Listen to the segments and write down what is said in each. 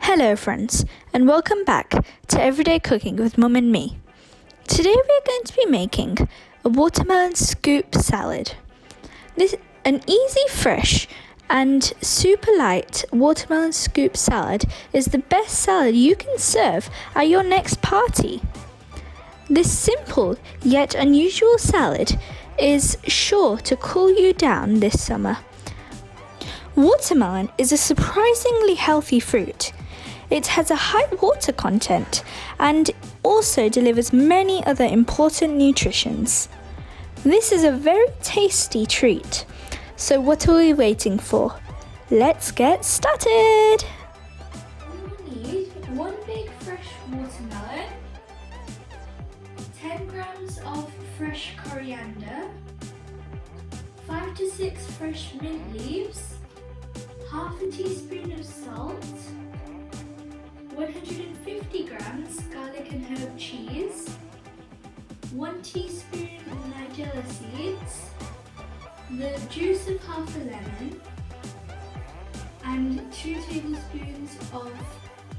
Hello friends, and welcome back to Everyday Cooking with Mum and me. Today we are going to be making a watermelon scoop salad. An easy, fresh and super light watermelon scoop salad is the best salad you can serve at your next party. This simple yet unusual salad is sure to cool you down this summer. Watermelon is a surprisingly healthy fruit. It has a high water content and also delivers many other important nutrients. This is a very tasty treat. So what are we waiting for? Let's get started! We will need one big fresh watermelon, 10 grams of fresh coriander, 5 to 6 fresh mint leaves, half a teaspoon of salt, 150 grams garlic and herb cheese, 1 teaspoon nigella seeds, the juice of half a lemon, and 2 tablespoons of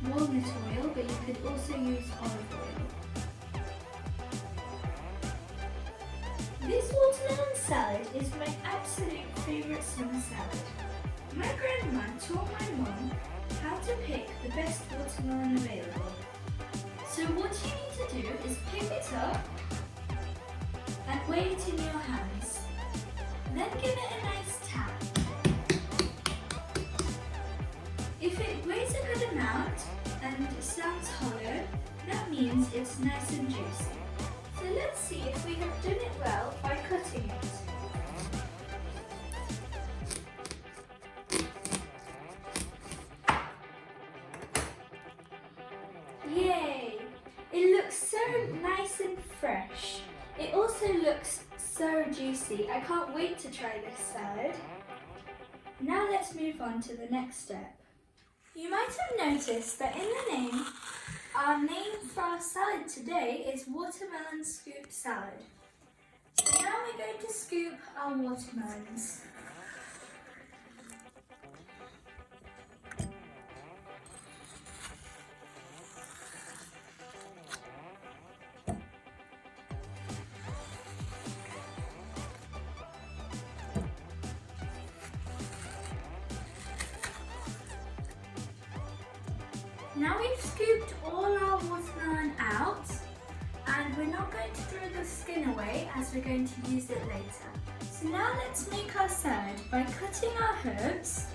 walnut oil, but you could also use olive oil. This watermelon salad is my absolute favourite summer salad. My grandma taught my mum how to pick the best watermelon available. So what you need to do is pick it up and weigh it in your hands. Then give it a nice tap. If it weighs a good amount and sounds hollow, that means it's nice and juicy. So let's see if we have done it well by cutting it. Yay! It looks so nice and fresh. It also looks so juicy. I can't wait to try this salad. Now let's move on to the next step. You might have noticed that in the name, our name for our salad today is watermelon scoop salad. So now we're going to scoop our watermelons. Now we've scooped all our watermelon out, and we're not going to throw the skin away as we're going to use it later. So now let's make our salad by cutting our herbs.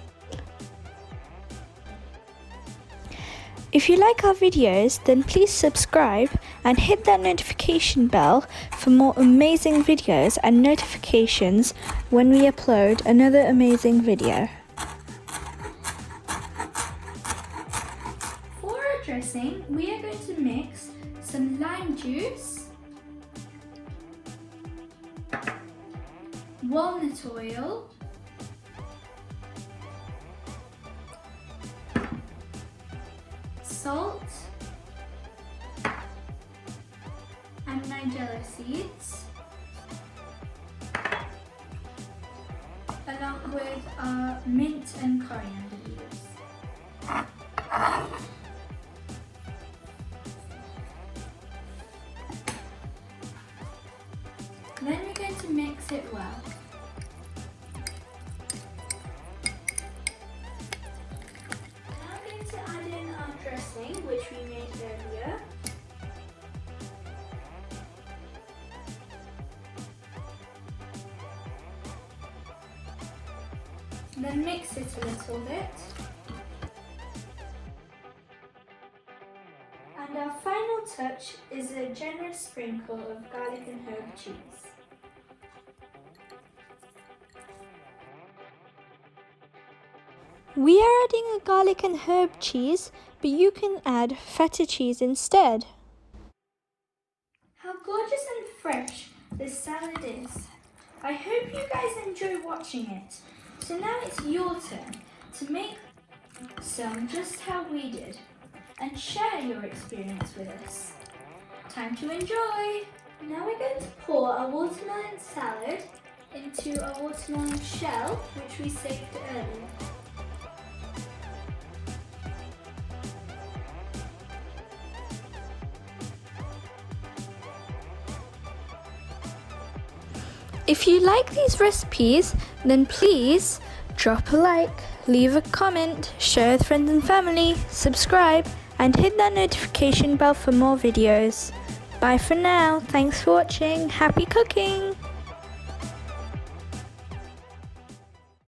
If you like our videos, then please subscribe and hit that notification bell for more amazing videos and notifications when we upload another amazing video. Dressing, we are going to mix some lime juice, walnut oil, salt, and nigella seeds, along with our mint and coriander leaves. Then we're going to mix it well. Now we're going to add in our dressing, which we made earlier. Then mix it a little bit. And our final touch is a generous sprinkle of garlic and herb cheese. We are adding a garlic and herb cheese, but you can add feta cheese instead. How gorgeous and fresh this salad is. I hope you guys enjoy watching it. So now it's your turn to make some just how we did and share your experience with us. Time to enjoy! Now we're going to pour our watermelon salad into our watermelon shell, which we saved earlier. If you like these recipes, then please drop a like, leave a comment, share with friends and family, subscribe, and hit that notification bell for more videos. Bye for now. Thanks for watching. Happy cooking!